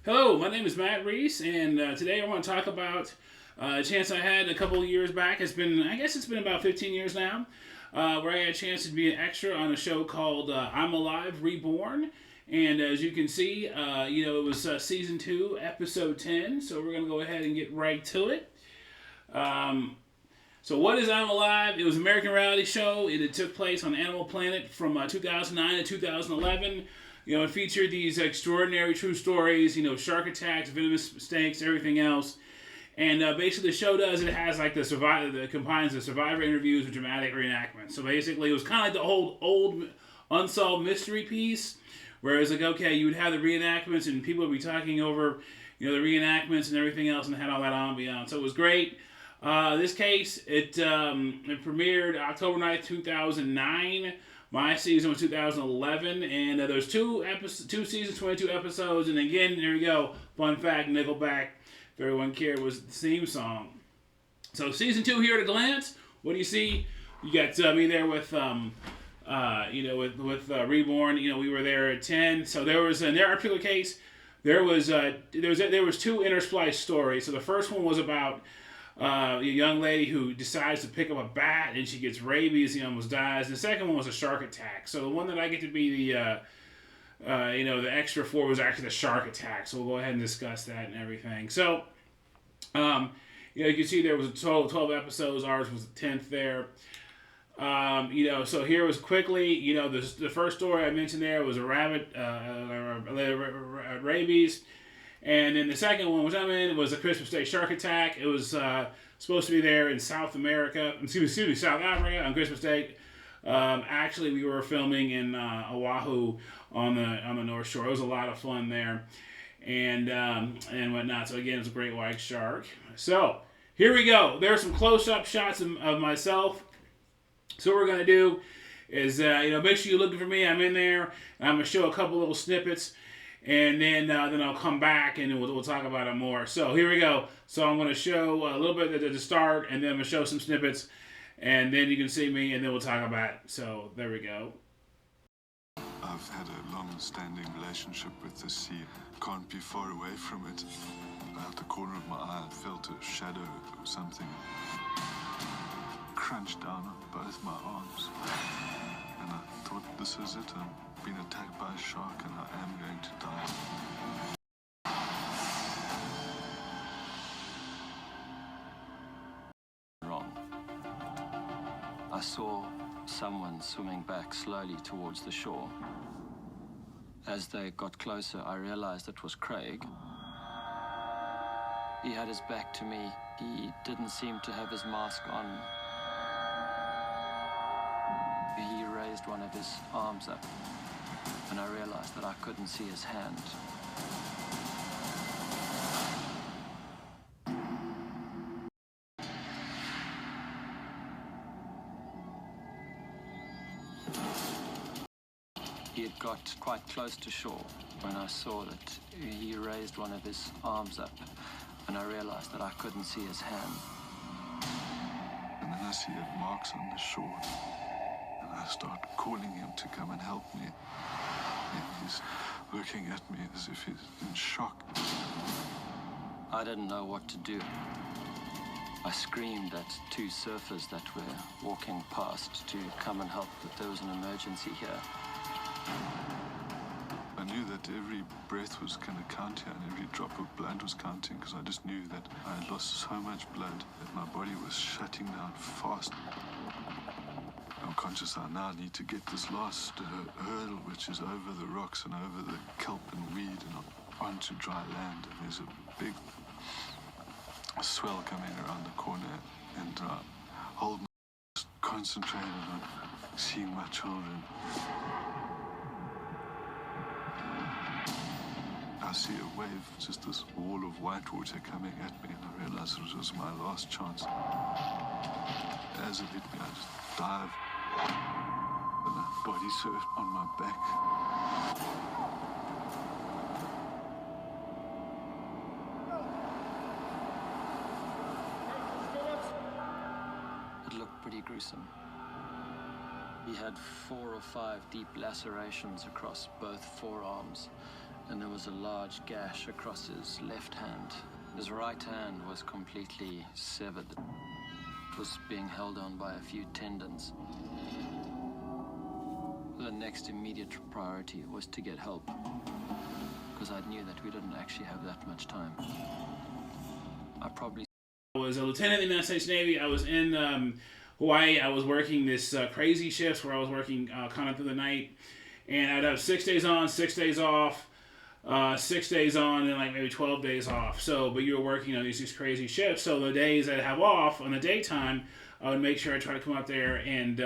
Hello, my name is Matt Reese, and today I want to talk about a chance I had a couple of years back. I guess it's been about 15 years now, where I had a chance to be an extra on a show called I'm Alive, Reborn. And as you can see, it was season 2, episode 10, so we're going to go ahead and get right to it. So what is I'm Alive? It was an American reality show. It took place on Animal Planet from 2009 to 2011. It featured these extraordinary true stories, shark attacks, venomous snakes, everything else. And basically the show it combines the survivor interviews with dramatic reenactments. So basically it was kind of like the old unsolved mystery piece, whereas okay, you would have the reenactments and people would be talking over, the reenactments and everything else, and had all that ambiance. So it was great. This case, it premiered October 9th, 2009. My season was 2011, and there's two seasons, 22 episodes, and again, there you go, fun fact, Nickelback, if everyone cared, was the theme song. So season 2 here at a glance, what do you see? You got me there with, Reborn, we were there at 10, so there was, in their particular case, there was two interspliced stories. So the first one was about a young lady who decides to pick up a bat and she gets rabies and almost dies. And the second one was a shark attack. So the one that I get to be the extra for was actually the shark attack. So we'll go ahead and discuss that and everything. So, you can see there was a total of 12 episodes. Ours was the 10th there. So here was quickly, the first story I mentioned there was a rabbit, rabies. And then the second one, which I'm in, was a Christmas Day shark attack. It was supposed to be there in South Africa on Christmas Day. Actually, we were filming in Oahu on the North Shore. It was a lot of fun there, and whatnot. So again, it was a great white shark. So here we go. There are some close-up shots of myself. So what we're gonna do is make sure you're looking for me. I'm in there. I'm gonna show a couple little snippets. And then I'll come back and we'll talk about it more. So here we go. So I'm going to show a little bit at the start, and then I'm going to show some snippets, and then you can see me, and then we'll talk about it. So there we go. I've had a long-standing relationship with the sea. Can't be far away from it. Out the corner of my eye, I felt a shadow or something crunch down on both my arms. And I thought, this is it. I've been attacked by a shark and I am going to die. Wrong. I saw someone swimming back slowly towards the shore. As they got closer, I realized it was Craig. He had his back to me. He didn't seem to have his mask on. He raised one of his arms up, and I realized that I couldn't see his hand. He had got quite close to shore when I saw that he raised one of his arms up, and I realized that I couldn't see his hand. And then I see marks on the shore. I start calling him to come and help me. And he's looking at me as if he's in shock. I didn't know what to do. I screamed at two surfers that were walking past to come and help, that there was an emergency here. I knew that every breath was going to count here and every drop of blood was counting, because I just knew that I had lost so much blood that my body was shutting down fast. I'm conscious I now need to get this last hurdle, which is over the rocks and over the kelp and weed and onto dry land. And there's a big swell coming around the corner, and hold my concentrated on seeing my children. I see a wave, just this wall of white water coming at me, and I realized it was my last chance. As it hit me, I just dived. And I body surfed on my back. It looked pretty gruesome. He had 4 or 5 deep lacerations across both forearms, and there was a large gash across his left hand. His right hand was completely severed. It was being held on by a few tendons. The next immediate priority was to get help, because I knew that we didn't actually have that much time. I was a lieutenant in the United States Navy. I was in Hawaii. I was working this crazy shifts where I was working kind of through the night, and I'd have 6 days on, 6 days off, 6 days on, and like maybe 12 days off. So, but you were working on these crazy shifts. So the days I'd have off on the daytime, I would make sure I try to come out there and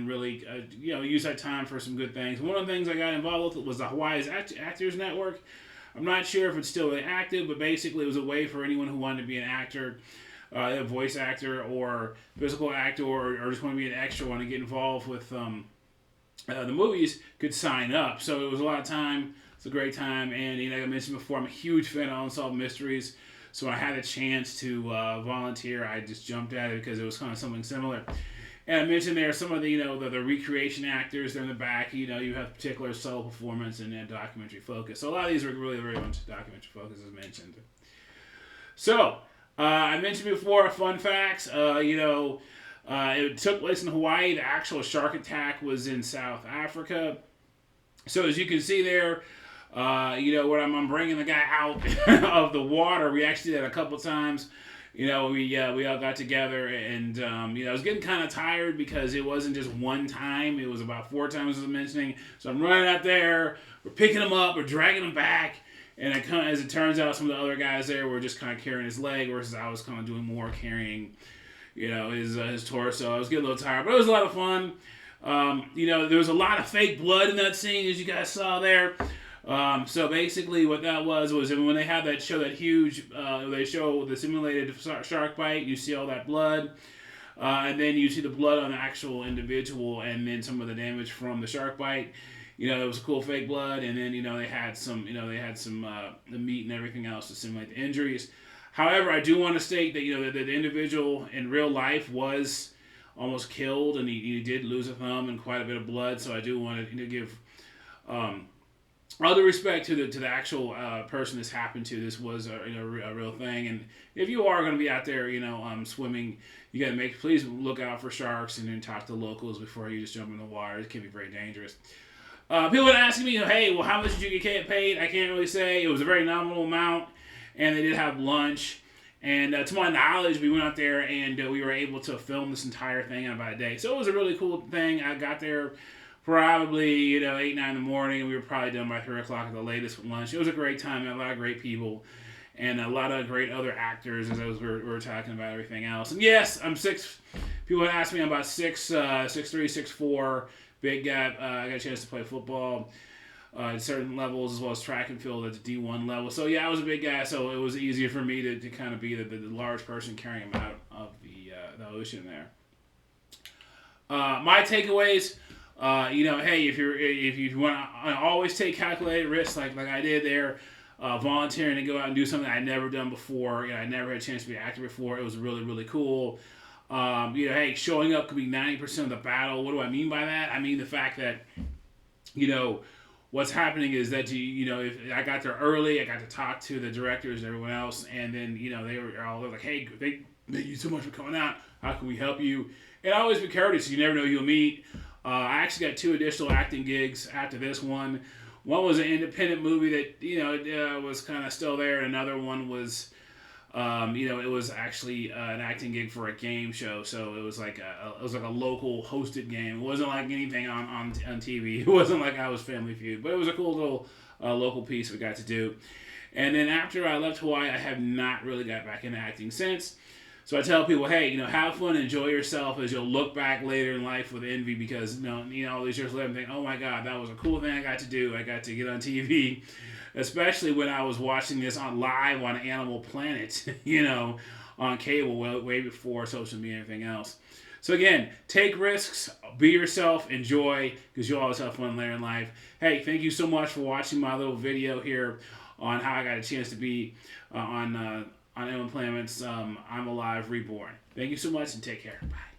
really use that time for some good things. One of the things I got involved with was the Hawaii's Actors Network. I'm not sure if it's still really active, but basically it was a way for anyone who wanted to be an actor, a voice actor or physical actor, or just want to be an extra, want to get involved with the movies, could sign up. So it was a lot of time. It's a great time, and like I mentioned before, I'm a huge fan of Unsolved Mysteries. So when I had a chance to volunteer, I just jumped at it because it was kind of something similar. And I mentioned there some of the the recreation actors. They're in the back. You have particular solo performance and documentary focus. So a lot of these are really very much documentary focus, as mentioned. So I mentioned before, fun facts. It took place in Hawaii. The actual shark attack was in South Africa. So as you can see there, when I'm bringing the guy out of the water, we actually did that a couple times. We all got together, and I was getting kind of tired because it wasn't just one time; it was about 4 times, as I was mentioning. So I'm running out there, we're picking him up, we're dragging him back, and as it turns out, some of the other guys there were just kind of carrying his leg, versus I was kind of doing more carrying, his torso. I was getting a little tired, but it was a lot of fun. There was a lot of fake blood in that scene, as you guys saw there. So basically what that was when they have that show, that huge, they show the simulated shark bite, you see all that blood, and then you see the blood on the actual individual, and then some of the damage from the shark bite. It was cool fake blood, and then, they had some, the meat and everything else to simulate the injuries. However, I do want to state that, that the individual in real life was almost killed, and he did lose a thumb and quite a bit of blood, so I do want to give, all due respect to the actual person this happened to. This was a real thing, and if you are going to be out there, swimming, you got to please look out for sharks, and then talk to locals before you just jump in the water. It can be very dangerous. People would ask me, hey, well, how much did you get paid? I can't really say. It was a very nominal amount, and they did have lunch. And to my knowledge, we went out there and we were able to film this entire thing in about a day. So it was a really cool thing. I got there probably 8, 9 in the morning. We were probably done by 3 o'clock at the latest with lunch. It was a great time. A lot of great people and a lot of great other actors as we were talking about everything else. And yes, I'm 6. People ask me, I'm about 6'3", 6'4", big guy. I got a chance to play football at certain levels, as well as track and field at the D1 level. So yeah, I was a big guy, so it was easier for me to kind of be the large person carrying him out of the ocean there. My takeaways, hey, if you want to always take calculated risks like I did there, volunteering to go out and do something I'd never done before. I never had a chance to be an actor before. It was really, really cool. Hey, showing up could be 90% of the battle. What do I mean by that? I mean the fact that, what's happening is that if I got there early, I got to talk to the directors and everyone else, and then they were all like, "Hey, thank you so much for coming out. How can we help you?" And I always be courteous. You never know who you'll meet. I actually got 2 additional acting gigs after this one. One was an independent movie that was kind of still there, and another one was, it was actually an acting gig for a game show. So it was like a local hosted game. It wasn't like anything on TV. It wasn't like I was Family Feud, but it was a cool little local piece we got to do. And then after I left Hawaii, I have not really got back into acting since. So I tell people, hey, have fun, enjoy yourself, as you'll look back later in life with envy, because all these years later, and think, oh my God, that was a cool thing I got to do. I got to get on TV. Especially when I was watching this live on Animal Planet, on cable, way before social media and everything else. So again, take risks, be yourself, enjoy, because you'll always have fun later in life. Hey, thank you so much for watching my little video here on how I got a chance to be on Animal Planet's I'm Alive Reborn. Thank you so much, and take care. Bye.